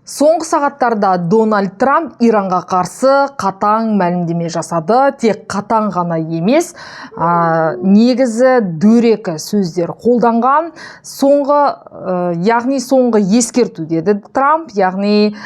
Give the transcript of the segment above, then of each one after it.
Соңғы сағаттарда Дональд Трамп Иранға қарсы қатаң мәлімдеме жасады. Тек қатаң ғана емес, негізі дөрекі сөздер қолданған. Яғни соңғы ескерту деді Трамп, яғни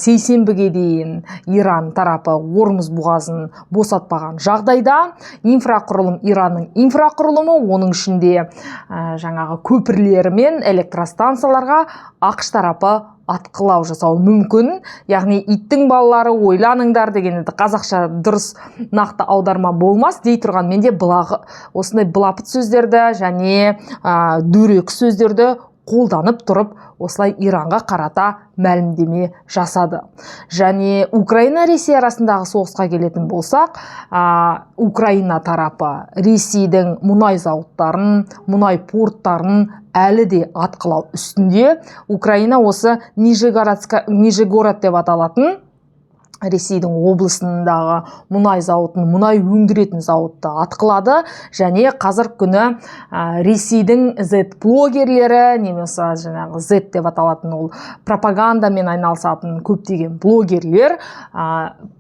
сейсенбіге дейін Иран тарапы Ормұз бұғазын босатпаған жағдайда Иранның инфрақұрылымы, оның ішінде жаңағы көпірлері мен электростанцияларға ақш тарапы атқылау жасау мүмкін. Яғни иттің балалары ойланыңдар дегенді қазақша дұрыс нақты аударма болмас дей тұрған менде осындай былапыт сөздерді және дөрекі сөздерді қолданып тұрып, осылай Иранға қарата мәлімдеме жасады. Және Украина-Ресей арасындағы соғысқа келетін болсақ, Украина тарапы Ресейдің мұнай зауыттарын, мұнай порттарын әлі де атқылау үстінде. Украина осы Нижегород деп аталатын Ресейдің облысындағы мұнай зауытын, мұнай өндіретін зауытты атқылады. Және қазір күні Ресейдің Z-блогерлері, немесе жаңағы Z деп аталатын ол пропагандамен айналысатын көптеген блогерлер,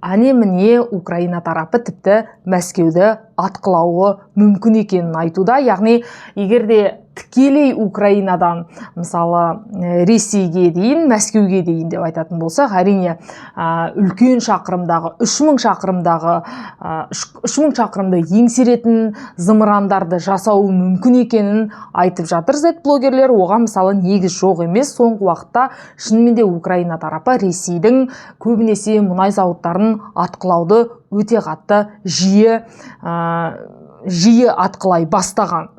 міне Украина тарапы тіпті Мәскеуді атқылауы мүмкін екенін айтуда. Яғни егерде тікелей Украинадан мысалы Ресейге дейін, Мәскеуге дейін деп айтатын болсақ, әрине үлкен шақырымдағы, 3000 шақырымды еңсеретін зымырандарды жасауы мүмкін екенін айтып жатыр Z-блогерлер. Оған мысалы негіз жоқ емес. Соңғы уақытта шынымен де Украина тарапы Ресейдің көбінесе мұнай зауыттарын атқылауды өте қатты жиі атқылай бастаған.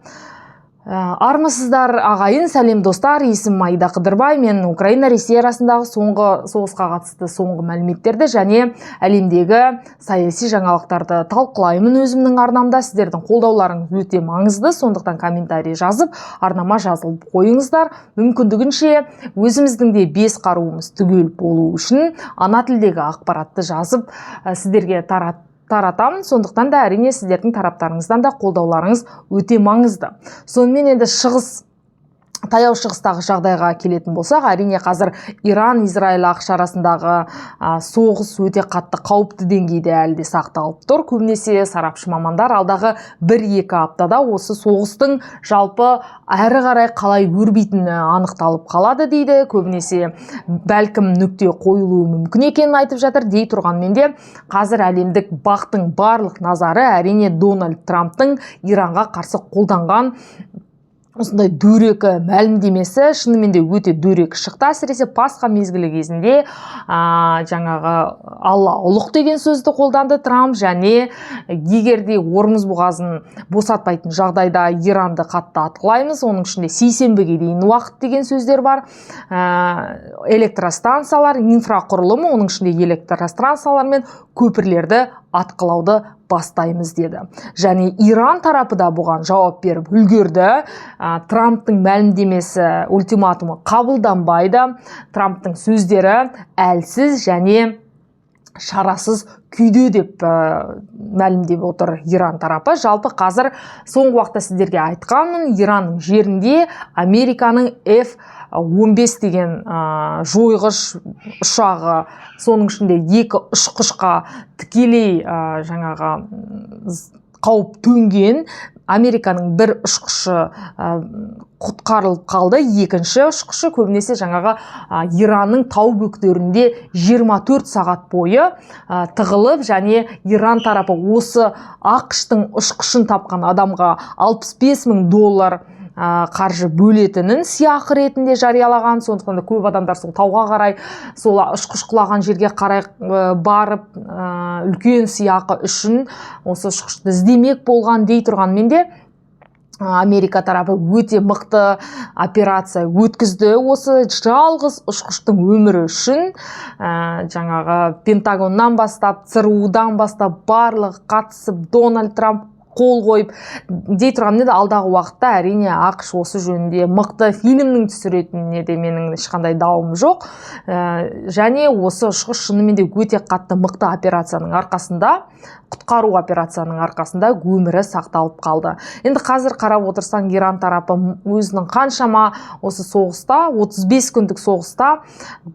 Армысыздар ағайын, сәлем достар, есім Майда Қыдырбай. Мен Украина-Ресей арасындағы соңғы соғысқа қатысты соңғы мәліметтерді және әлемдегі саяси жаңалықтарды талқылаймын өзімнің арнамда. Сіздердің қолдауларыңыз өте маңызды, сондықтан комментарий жазып, арнама жазылып қойыңыздар. Мүмкіндігінше өзіміздің де 5 қаруымыз түгел болу үшін ана тілдегі ақпаратты жазып сіздерге таратамын. Сондықтан да әрине сіздердің тараптарыңыздан да қолдауларыңыз өте маңызды. Сонымен енді таяу шығыстағы жағдайға келетін болсақ, әрине қазір Иран-Израиль ақш арасындағы соғыс өте қатты қауіпті деңгейде әлі де сақталып тұр. Көбінесе сарапшы мамандар алдағы 1-2 аптада осы соғыстың жалпы әрі қарай қалай өрбитіні анықталып қалады дейді. Көбінесе бәлкім нүкте қойылуы мүмкін екенін айтып жатыр. Дей тұрғанмен де қазір әлемдік бақтың барлық назары әрине Дональд Трамптың Иранға қарсы қолданған осындай дөрекі мәлімдемесі. Шынымен де өте дөрекі шықты. Әсіресе Пасха мезгілі кезінде жаңағы Алла ұлық деген сөзді қолданды Трамп. Және егерде Ормұз бұғазын босатпайтын жағдайда Иранды қатты атқылаймыз, оның ішінде сейсенбіге дейін уақыт деген сөздер бар. Электростанциялар, инфрақұрылымы, оның ішінде электростанциялар мен көпірлерді атқылауды бастаймыз деді. Және Иран тарапы да бұған жауап беріп үлгерді. Трамптың мәлімдемесі, ультиматумы қабылданбайды. Трамптың сөздері әлсіз және шарасыз күйде деп мәлімдеп отыр Иран тарапы. Жалпы қазір соңғы уақытта сіздерге айтқанмын, Иранның жерінде Американың F-15 деген жойғыш ұшағы, соның ішінде 2 ұшқышқа тікелей жаңағы қауіп төнген. Американың бір ұшқышы құтқарылып қалды, екінші ұшқышы көбінесе жаңағы Иранның тау бөктерінде 24 сағат бойы тығылып, және Иран тарапы осы ақштың ұшқышын тапқан адамға $65,000 қаржы бөлетінін сыйақы ретінде жариялаған. Сондықтан да көп адамдар сол тауға қарай, сол ұшқыш құлаған жерге қарай барып, үлкен сыйақы үшін осы ұшқышты іздемек болған дей тұрғанмен де Америка тарапы өте мықты операция өткізді. Осы жалғыз ұшқыштың өмірі үшін жаңағы Пентагоннан бастап, ЦРУ-дан бастап барлығы қатысып, Дональд Трамп қол қойып дей тұрғанмен де алдағы уақытта әрине ақш осы жөнінде мықты фильмнің түсіретініне де менің ешқандай дауым жоқ. Және осы ұшқыш шынымен де өте қатты мықты операцияның арқасында, құтқару операцияның арқасында өмірі сақталып қалды. Енді қазір қарап отырсаң, Иран тарапы өзінің қаншама осы соғыста, 35 күндік соғыста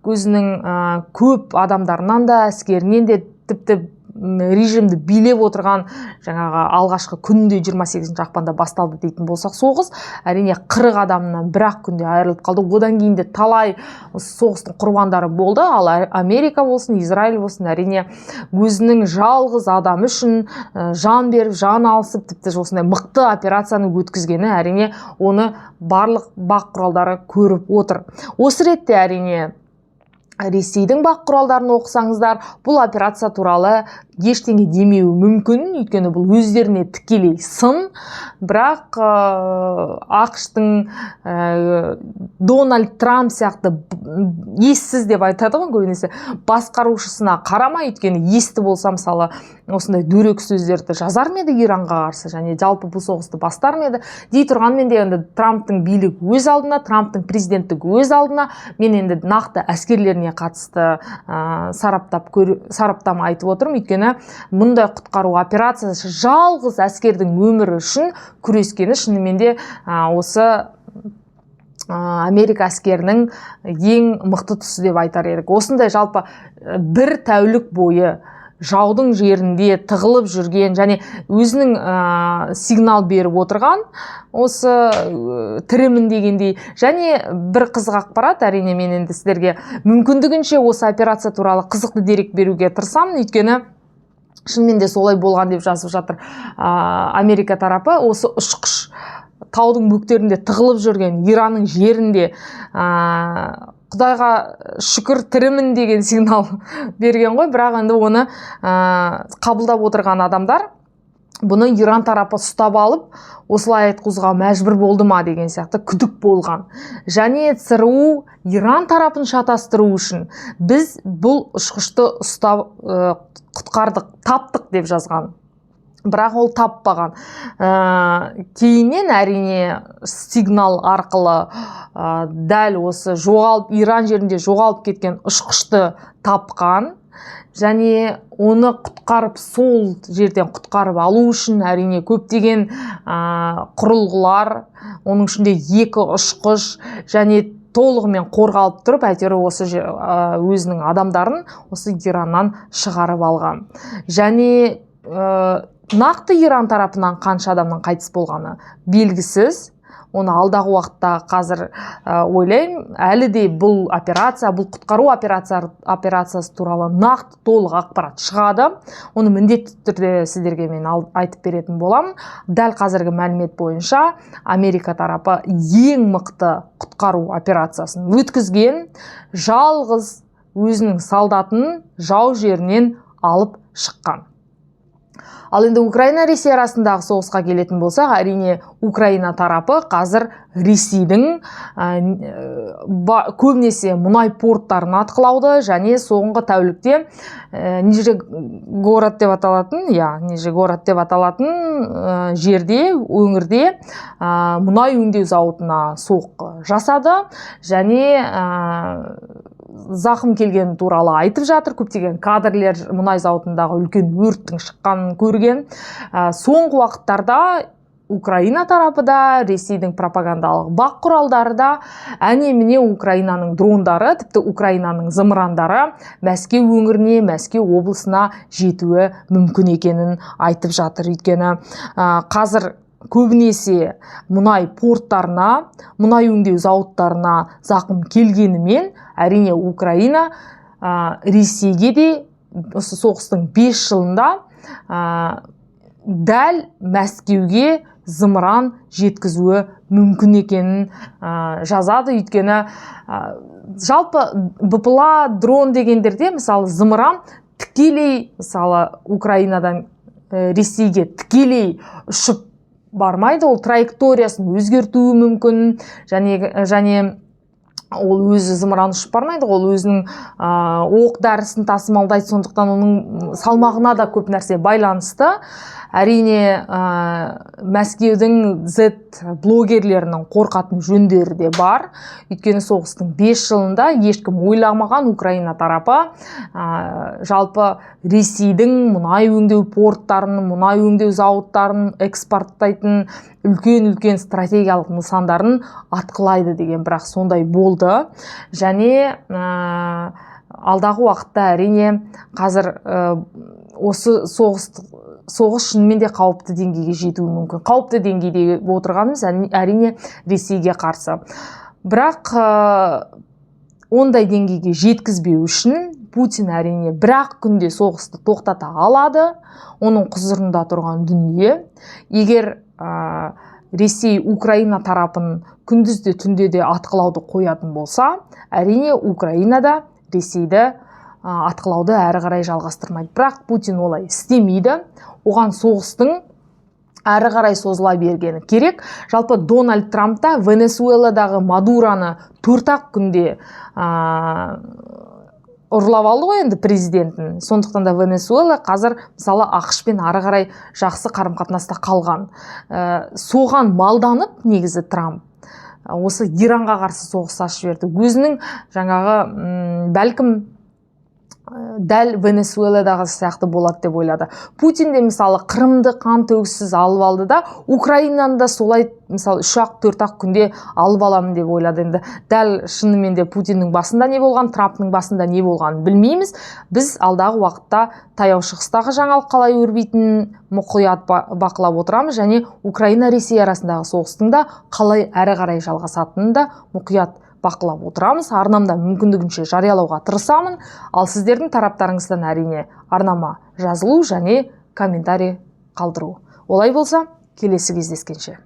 өзінің көп адамдарынан да, әскерінен де, тіпті режимді билеп отырған жаңағы алғашқы күнде 28 ақпанда басталды дейтін болсақ соғыс, әрине 40 адамнан бір-ақ күнде айырылып қалды. Одан кейін де талай соғыстың құрбандары болды. Ал Америка болсын, Израиль болсын, әрине өзінің жалғыз адам үшін жан беріп, жан алысып, тіпті осындай мықты операцияны өткізгені, әрине оны барлық бақ құралдары көріп отыр. Осы ретте әрине Ресейдің бақ құралдарын оқысаңыздар, бұл операция туралы ештеңе демеуі мүмкін, өйткені бұл өздеріне тікелей сын. Бірақ ақштың Дональд Трамп сияқты ессіз деп айтады ғой көбінесе, басқарушысына қарамай, өйткені есті болса, мысалы, осындай дөрекі сөздерді жазар ма еді Иранға қарсы, және жалпы бұл соғысты бастар ма еді дей тұрғанмен де, енді Трамптың билігі өз алдына, Трамптың президенттігі өз алдына, мен енді нақты әскерлеріне қатысты сараптама айтып отырмын, өйткені мұндай құтқару операциясы жалғыз әскердің өмірі үшін күрескені шынымен де осы Америка әскерінің ең мықты тұсы деп айтар едік. Осындай жалпы бір тәулік бойы жаудың жерінде тығылып жүрген және өзінің сигнал беріп отырған осы тірімін дегендей. Және бір қызық ақпарат, әрине мен енді сіздерге мүмкіндігінше осы операция туралы қызықты дерек беруге тырысамын, өйткені шынымен де солай болған деп жазып жатыр Америка тарапы. Осы ұшқыш таудың бөктерінде тығылып жүрген Иранның жерінде Құдайға шүкір тірімін деген сигнал берген ғой, бірақ енді оны қабылдап отырған адамдар бұны Иран тарапы ұстап алып, осылай айтқызуға мәжбүр болды ма деген сияқты күдік болған. Және ЦРУ Иран тарапын шатастыру үшін біз бұл ұшқышты ұстап құтқардық, таптық деп жазған. Бірақ ол таппаған. Кейіннен әрине сигнал арқылы дәл осы Иран жерінде жоғалып кеткен ұшқышты тапқан. Және оны құтқарып, сол жерден құтқарып алу үшін әрине көптеген құрылғылар, оның ішінде 2 ұшқыш және толығымен қорғалып тұрып, әйтеуір осы өзінің адамдарын осы Ираннан шығарып алған. Және нақты Иран тарапынан қанша адамның қайтыс болғаны белгісіз. Оны алдағы уақытта қазір ойлаймын, әлі де бұл операция, бұл құтқару операциясы туралы нақты толық ақпарат шығады. Оны міндетті түрде сіздерге мен айтып беретін боламын. Дәл қазіргі мәлімет бойынша Америка тарапы ең мықты құтқару операциясын өткізген, жалғыз өзінің солдатын жау жерінен алып шыққан. Ал енді Украина-Ресей арасындағы соғысқа келетін болсақ, әрине Украина тарапы қазір Ресейдің көбінесе мұнай порттарын атқылауды және соңғы тәулікте Нижегород деп аталатын жерде, өңірде мұнай өңдеу зауытына соққы жасады және зақым келген туралы айтып жатыр. Көптеген кадрлер мұнай зауытындағы үлкен өрттің шыққанын көрген. Соңғы уақыттарда Украина тарапы да, Ресейдің пропагандалық бақ құралдары да, әне-міне Украинаның дрондары, тіпті Украинаның зымырандары Мәскеу өңіріне, Мәскеу облысына жетуі мүмкін екенін айтып жатыр. Өйткені қазір көбінесе мұнай порттарына, мұнай өңдеу зауыттарына зақым келгенімен, әрине Украина Ресейге де осы соғыстың 5 жылында дәл Мәскеуге зымыран жеткізуі мүмкін екенін жазады. Өйткені жалпы БПЛА дрон дегендерде, мысалы, зымыран тікелей, мысалы, Украинадан Ресейге тікелей ұшып бармайды, ол траекториясын өзгертуі мүмкін, және ол өзі зымыран ұшып бармайды, ол өзінің оқ дәрісін тасымалдайды, сондықтан оның салмағына да көп нәрсе байланысты. Әрине Мәскеудің Z блогерлерінің қорқатын жөндері де бар. Өйткені соғыстың 5 жылында ешкім ойламаған Украина тарапы жалпы Ресейдің мұнай өңдеу порттарын, мұнай өңдеу зауыттарын экспорттайтын үлкен стратегиялық нысандарын атқылайды деген, бірақ сондай болды. Және алдағы уақытта әрине қазір осы соғыс шынымен де қауіпті деңгейге жетуі мүмкін. Қауіпті деңгейде отырғанымыз әрине Ресейге қарсы. Бірақ ондай деңгейге жеткізбеу үшін Путин әрине бір-ақ күнде соғысты тоқтата алады. Оның құзырында тұрған дүние. Егер Ресей Украина тарапын күндізде түнде де атқылауды қоятын болса, әрине Украинада Ресейді атқылауды әрі қарай жалғастырмайды. Бірақ Путин олай істемейді. Оған соғыстың әрі қарай созыла бергені керек. Жалпы Дональд Трамп та Венесуэладағы Мадураны 4-ақ күнде ұрлап алды ғой енді президентін. Сондықтан да Венесуэла қазір мысалы ақш-пен ары қарай жақсы қарым-қатынаста қалған. Соған малданып негізі Трамп осы Иранға қарсы соғыс ашып жіберді. Өзінің жаңағы бәлкім дәл Венесуэладағы сияқты болады деп ойлады. Путин де мысалы Қырымды қан төгіссіз алып алды да, Украинаны да солай мысалы 3-4 күнде алып аламын деп ойлады. Енді дәл шынымен де Путиннің басында не болған, Трамптың басында не болғанын білмейміз. Біз алдағы уақытта таяу шығыстағы жаңалық қалай өрбитінін мұқият бақылап отырамыз, және Украина-Ресей арасындағы соғыстың да қалай әрі қарай жалғасатынын да мұқият бақылап отырамыз. Арнамда мүмкіндігінше жариялауға тырысамын. Ал сіздердің тараптарыңыздан әрине арнама жазылу және комментарий қалдыру. Олай болса, келесі кездескенше.